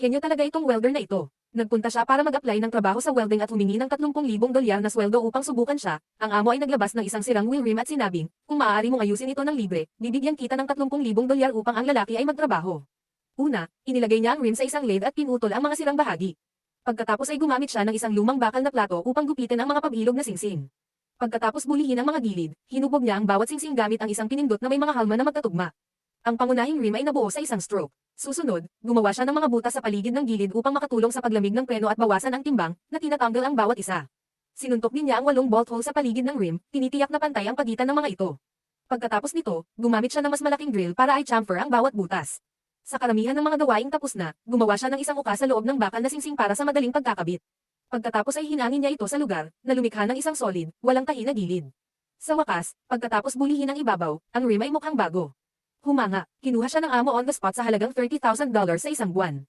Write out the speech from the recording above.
Henyo talaga itong welder na ito. Nagpunta siya para mag-apply ng trabaho sa welding at humingi ng 30,000 dolyar na sweldo upang subukan siya. Ang amo ay naglabas ng isang sirang wheel rim at sinabing, kung maaari mong ayusin ito ng libre, bibigyan kita ng 30,000 dolyar upang ang lalaki ay magtrabaho. Una, inilagay niya ang rim sa isang lathe at pinutol ang mga sirang bahagi. Pagkatapos ay gumamit siya ng isang lumang bakal na plato upang gupitin ang mga pabilog na singsing. Pagkatapos bulihin ang mga gilid, hinubog niya ang bawat singsing gamit ang isang pinindot na may mga halma na magkatugma. Ang pangunahing rim ay nabuo sa isang stroke. Susunod, gumawa siya ng mga butas sa paligid ng gilid upang makatulong sa paglamig ng preno at bawasan ang timbang, na tinatanggal ang bawat isa. Sinuntok din niya ang 8 bolt hole sa paligid ng rim, tinitiyak na pantay ang pagitan ng mga ito. Pagkatapos nito, gumamit siya ng mas malaking drill para i-chamfer ang bawat butas. Sa karamihan ng mga gawaing tapos na, gumawa siya ng isang uka sa loob ng bakal na singsing para sa madaling pagkakabit. Pagkatapos ay hinangin niya ito sa lugar, na lumikha ng isang solid, walang tahi na gilid. Sa wakas, pagkatapos bulihin ang ibabaw, ang rim ay mukhang bago. Humanga, kinuha siya ng amo on the spot sa halagang $30,000 sa isang buwan.